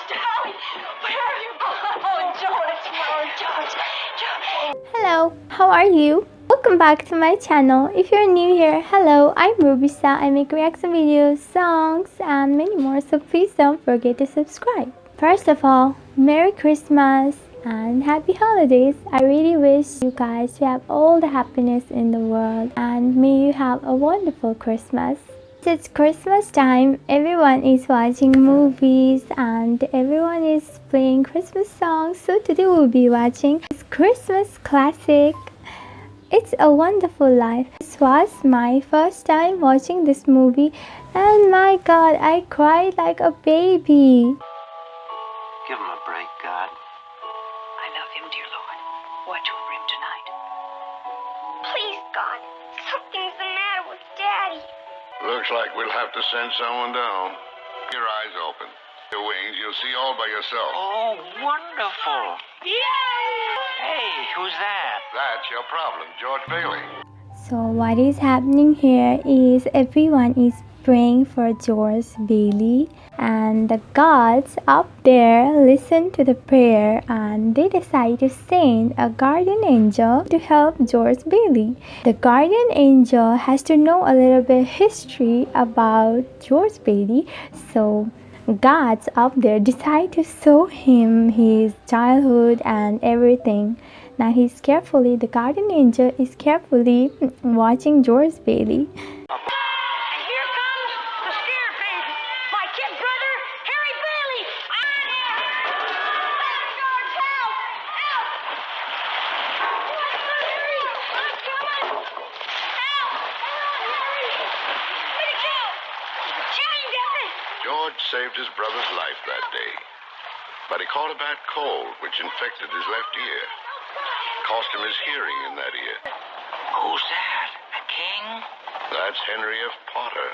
Darling, where have you gone? Oh, George. Hello, how are you? Welcome back to my channel. If you're new here, hello, I'm Rubisha. I make reaction videos, songs, and many more, so please don't forget to subscribe. First of all, Merry Christmas and Happy Holidays. I really wish you guys to have all the happiness in the world, and may you have a wonderful Christmas. It's Christmas time, everyone is watching movies and everyone is playing Christmas songs. So today we'll be watching this Christmas classic, It's a Wonderful Life. This was my first time watching this movie and my God, I cried like a baby. Give him a break, God. I love him, dear Lord. Watch over him tonight. Please, God, something's the matter with Daddy. Looks like we'll have to send someone down. Your eyes open. Your wings, you'll see all by yourself. Oh, wonderful. Hey, who's that? That's your problem, George Bailey. So what is happening here is everyone is praying for George Bailey, and the gods up there listen to the prayer and they decide to send a guardian angel to help George Bailey. The guardian angel has to know a little bit history about George Bailey, so gods up there decide to show him his childhood and everything. Now the guardian angel is carefully watching George Bailey. And here comes the scared baby, my kid brother, Harry Bailey. George, help! Help! Harry, I'm coming! Help! Harry! Where'd he go? Jane, Daddy! George saved his brother's life that day. But he caught a bad cold, which infected his left ear. Cost him his hearing in that ear. Who's that? A king? That's Henry F. Potter,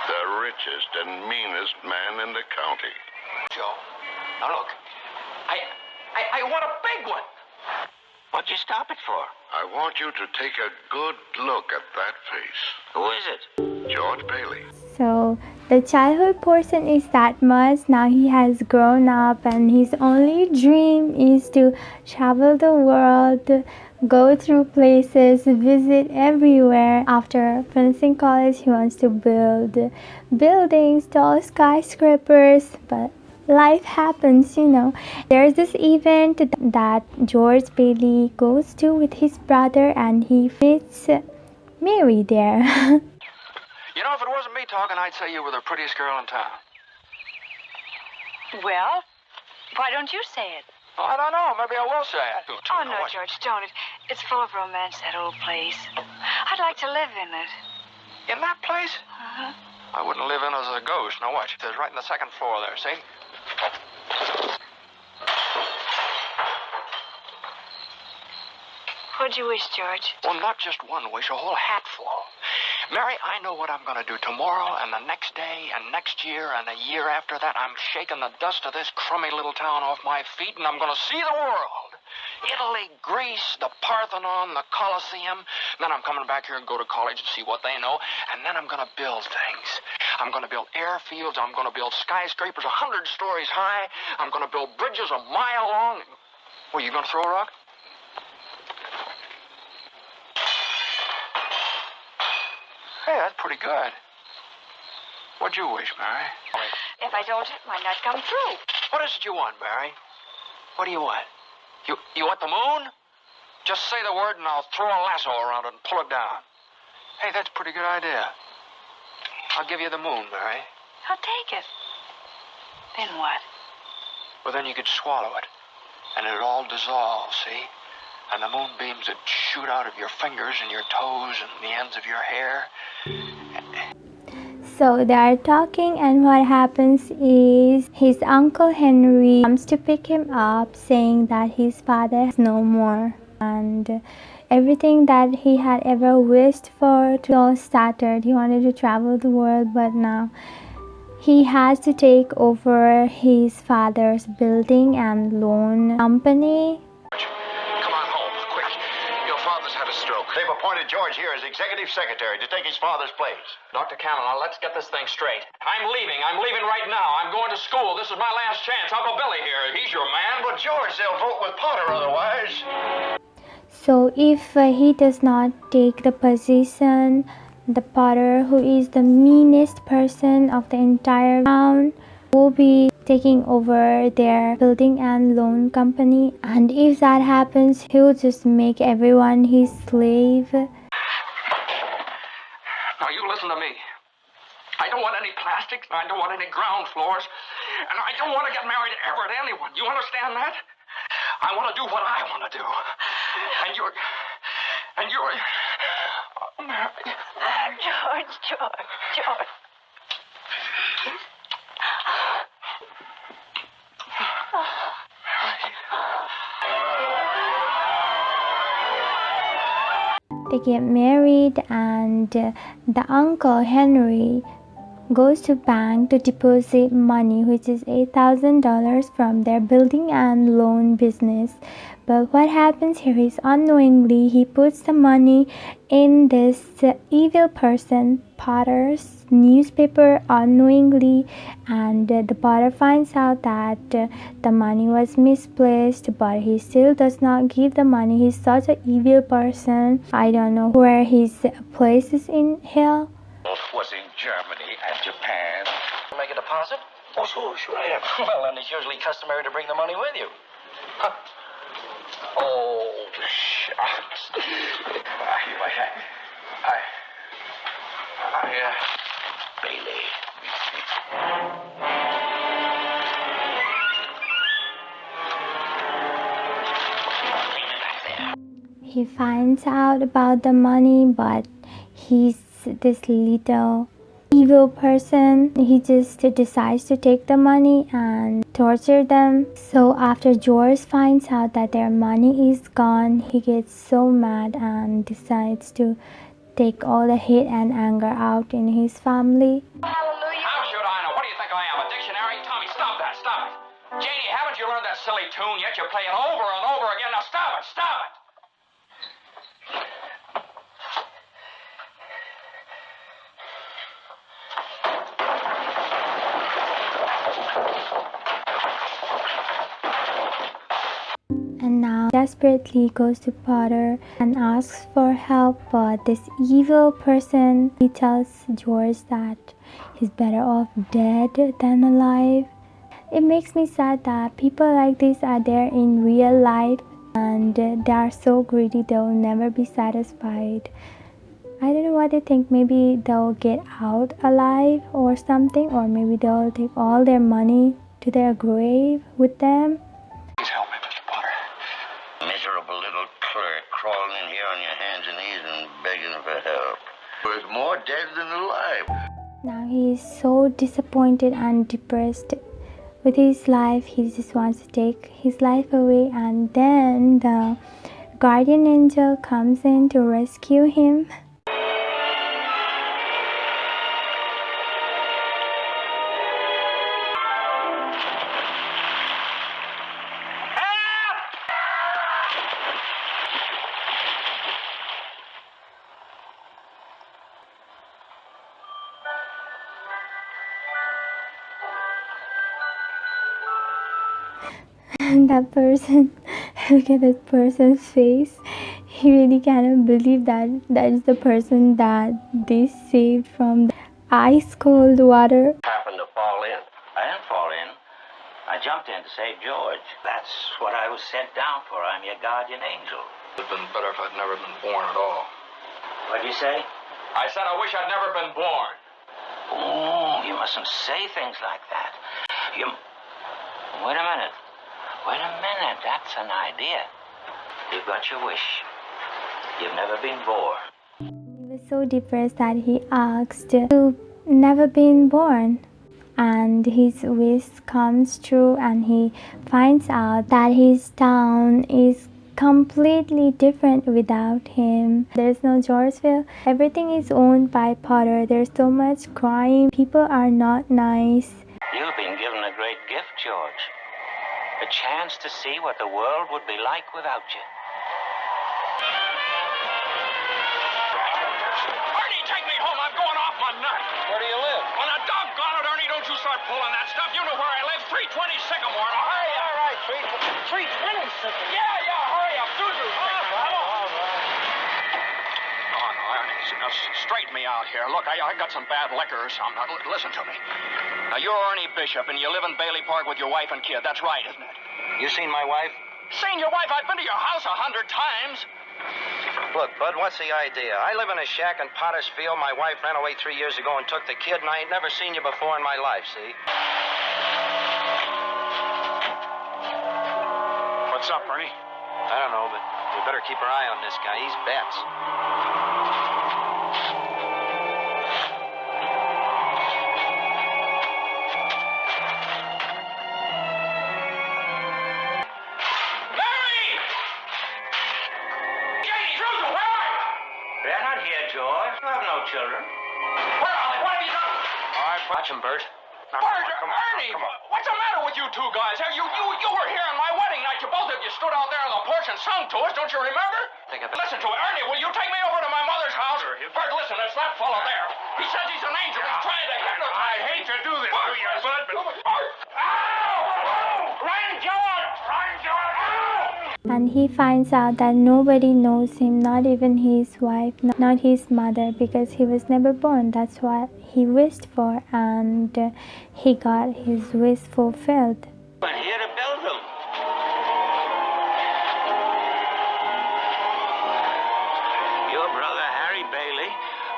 the richest and meanest man in the county. Joe. Now look. I want a big one. What'd you stop it for? I want you to take a good look at that face. Who is it? George Bailey. So the childhood portion is that much. Now he has grown up and his only dream is to travel the world, go through places, visit everywhere. After finishing college, he wants to build buildings, tall skyscrapers, but life happens, you know. There's this event that George Bailey goes to with his brother and he meets Mary there. You know, if it wasn't me talking, I'd say you were the prettiest girl in town. Well, why don't you say it? Oh, I don't know. Maybe I will say it. Oh, no, George, don't. It's full of romance, that old place. I'd like to live in it. In that place? Uh-huh. I wouldn't live in as a ghost. Now watch. It's right in the second floor there, see? What'd you wish, George? Well, not just one wish, a whole hatful. Mary, I know what I'm going to do tomorrow and the next day and next year and a year after that. I'm shaking the dust of this crummy little town off my feet and I'm going to see the world. Italy, Greece, the Parthenon, the Colosseum. Then I'm coming back here and go to college and see what they know. And then I'm going to build things. I'm going to build airfields. I'm going to build skyscrapers 100 stories high. I'm going to build bridges a mile long. Well, you going to throw a rock? Hey, that's pretty good. What'd you wish, Mary? If I don't, it might not come true. What is it you want, Mary? What do you want? You want the moon? Just say the word and I'll throw a lasso around it and pull it down. Hey, that's a pretty good idea. I'll give you the moon, Mary. I'll take it. Then what? Well, then you could swallow it. And it'd all dissolve, see? And the moonbeams would shoot out of your fingers and your toes and the ends of your hair. So they are talking, and what happens is his uncle Henry comes to pick him up, saying that his father is no more. And everything that he had ever wished for to all started. He wanted to travel the world, but now he has to take over his father's building and loan company. Come on home, quick. Your father's had a stroke. They've appointed George here as executive secretary to take his father's place. Dr. Cameron, now let's get this thing straight. I'm leaving. I'm leaving right now. I'm going to school. This is my last chance. Uncle Billy here. He's your man. But George, they'll vote with Potter otherwise. So if he does not take the position, the Potter, who is the meanest person of the entire town, will be taking over their building and loan company, and if that happens, he will just make everyone his slave. Now you listen to me. I don't want any plastics. I don't want any ground floors. And I don't want to get married ever to anyone. You understand that? I want to do what I want to do. And you're... George. They get married, and the uncle Henry goes to bank to deposit money, which is $8,000 from their building and loan business. But what happens here is, unknowingly, he puts the money in this evil person Potter's newspaper unknowingly, and the Potter finds out that the money was misplaced, but he still does not give the money. He's such an evil person. I don't know where his place is in hell. Was in Germany and Japan. Make a deposit? Oh, sure I am. Well, then it's usually customary to bring the money with you. Huh. Oh, shucks. Bailey. He finds out about the money, but he's this little evil person. He just decides to take the money and torture them. So after George finds out that their money is gone, he gets so mad and decides to take all the hate and anger out in his family. Hallelujah. How should I know? What do you think I am, a dictionary? Tommy, stop that, stop it. Janie, haven't you learned that silly tune yet? You play it over and over again. Now stop it, stop it. And now desperately goes to Potter and asks for help, but this evil person, he tells George that he's better off dead than alive. It makes me sad that people like this are there in real life, and they are so greedy they will never be satisfied. I don't know what they think. Maybe they'll get out alive or something, or maybe they'll take all their money to their grave with them. Please help me, Mr. Potter. Miserable little clerk crawling in here on your hands and knees and begging for help. There's more dead than alive. Now he is so disappointed and depressed with his life. He just wants to take his life away, and then the guardian angel comes in to rescue him. That person, look at that person's face. He really cannot believe that that is the person that they saved from the ice cold water. Happened to fall in. I didn't fall in. I jumped in to save George. That's what I was sent down for. I'm your guardian angel. It would have been better if I'd never been born at all. What'd you say? I said I wish I'd never been born. Oh, you mustn't say things like that. You... Wait a minute. That's an idea. You've got your wish. You've never been born. He was so depressed that he asked to never been born. And his wish comes true, and he finds out that his town is completely different without him. There's no Georgeville. Everything is owned by Potter. There's so much crime. People are not nice. You've been given a great gift, George. A chance to see what the world would be like without you. pulling that stuff. You know where I live, 320 Sycamore. Now hurry up. All right, 320 Sycamore. Yeah, hurry up. Do. All right. Oh, no, Ernie, now straighten me out here. Look, I got some bad liquor or something. Now, listen to me. Now, you're Ernie Bishop, and you live in Bailey Park with your wife and kid. That's right, isn't it? You seen my wife? Seen your wife? I've been to your house 100 times. Look, Bud, what's the idea? I live in a shack in Pottersfield. My wife ran away 3 years ago and took the kid, and I ain't never seen you before in my life, see? What's up, Ernie? I don't know, but we better keep our eye on this guy. He's bats. They're not here, George. You have no children. Where are they? What have you done? All right, watch him, Bert. Bert, Ernie, what's the matter with you two guys? You were here on my wedding night. You both of you stood out there on the porch and sung to us. Don't you remember? Listen to it. Ernie, will you take me over to my mother's house? Sure, Bert, listen, it's that fellow there. He says he's an angel. He's trying to hypnotize. I hate to do this to you, Bud, but... Bert! Ow! Run, George! Run, George! And he finds out that nobody knows him, not even his wife, not his mother, because he was never born. That's what he wished for, and he got his wish fulfilled. But here to build them. Your brother, Harry Bailey,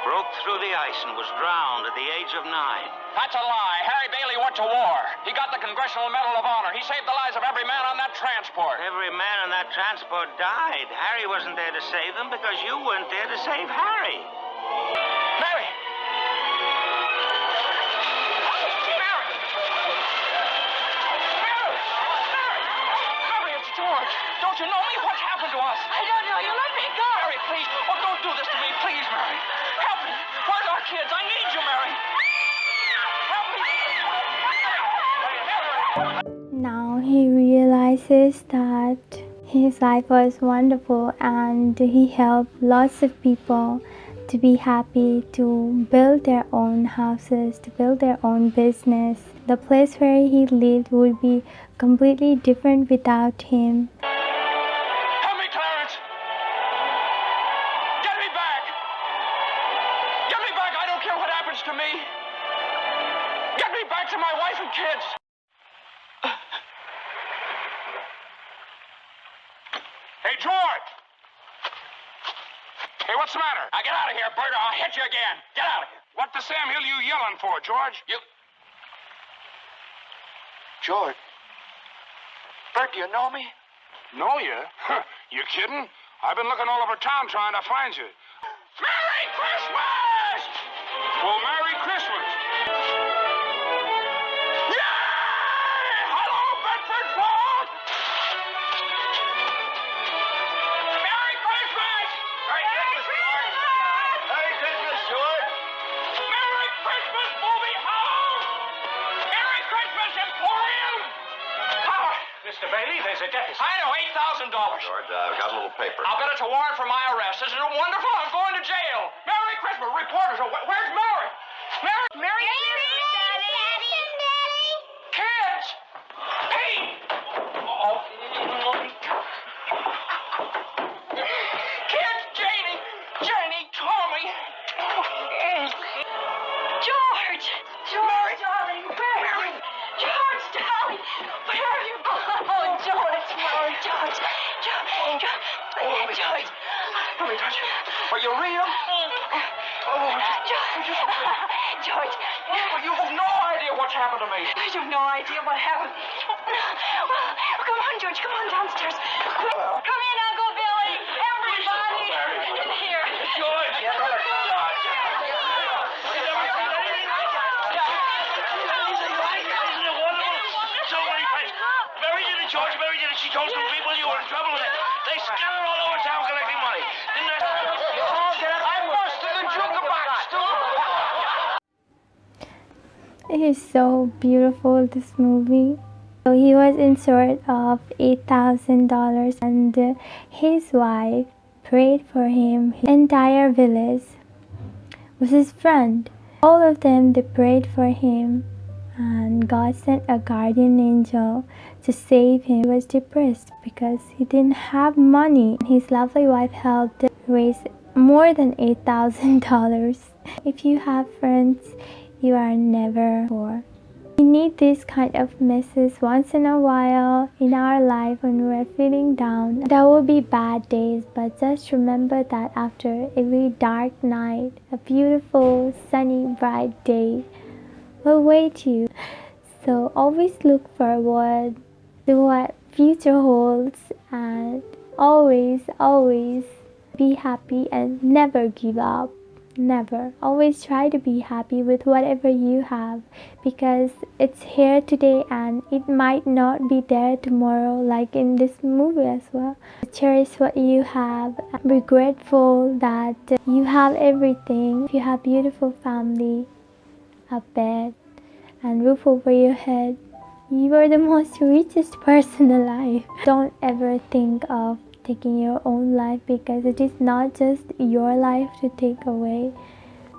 broke through the ice and was drowned at the age of 9. That's a lie. Harry Bailey went to war. He got the Congressional Medal of Honor. He saved the lives of every man on that transport. Every man on that transport died. Harry wasn't there to save them because you weren't there to save Harry. Mary! Mary, it's George. Don't you know me? What's happened to us? I don't know. You let me go. Mary, please. Oh, don't do this to me. Please, Mary. Help me. Where's our kids? I need you, Mary. Help me. Now he realizes that his life was wonderful, and he helped lots of people to be happy, to build their own houses, to build their own business. The place where he lived would be completely different without him. Help me, Clarence. Get me back. Get me back. I don't care what happens to me. Get me back to my wife and kids. Hey, George! Hey, what's the matter? Now get out of here, Bert, or I'll hit you again. Get out of here. What the Sam Hill you yelling for, George? George. Bert, do you know me? Know you? You kidding? I've been looking all over town trying to find you. Merry Christmas! Well, Merry Christmas. Yay! Hello, Bedford Falls! Merry Christmas! Merry Christmas, George! Merry Christmas, George. Merry Christmas, movie house! Merry Christmas, Emporium! Mr. Bailey, there's a deficit. I know, $8,000. George, I've got a little paper. I'll bet it's a warrant for my arrest. Isn't it wonderful? I'm going to jail. Merry Christmas. Reporters are... Where's Mary? Mary Christmas, Daddy. Kids. Pete. Oh. Kids, Janie, Tommy. George! George, darling, where? George, darling, where are you? Oh, George, George. George. Let me touch you. Are you real? Oh, George. you have no idea what's happened to me. I have no idea what happened. Well, come on, George, come on downstairs. Quick. Come in, Uncle Billy. Everybody in here. George. Isn't it wonderful? So many friends. Mary did it, George. Mary did it. She told some people you were in trouble with it. They scattered all over town collecting money. Didn't they? I busted the jukebox, too. It is so beautiful, this movie. So he was in short of $8,000, and his wife prayed for him. His entire village was his friend. All of them, they prayed for him, and God sent a guardian angel to save him. He was depressed because he didn't have money. His lovely wife helped raise more than $8,000. If you have friends, you are never poor. We need this kind of message once in a while in our life when we're feeling down. There will be bad days, but just remember that after every dark night, a beautiful, sunny, bright day will wait you. So always look forward to what future holds, and always be happy and never give up. Never. Always try to be happy with whatever you have, because it's here today and it might not be there tomorrow, like in this movie as well. Cherish what you have. Be grateful that you have everything. If you have beautiful family, a bed, and roof over your head, you are the most richest person alive. Don't ever think of taking your own life, because it is not just your life to take away.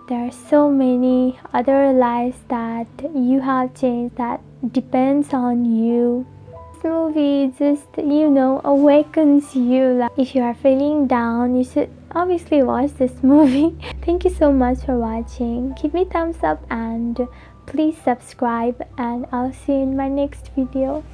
There are so many other lives that you have changed that depends on you. This movie just, awakens you. Like, if you are feeling down, you should obviously watch this movie. Thank you so much for watching. Give me thumbs up and please subscribe, and I'll see you in my next video.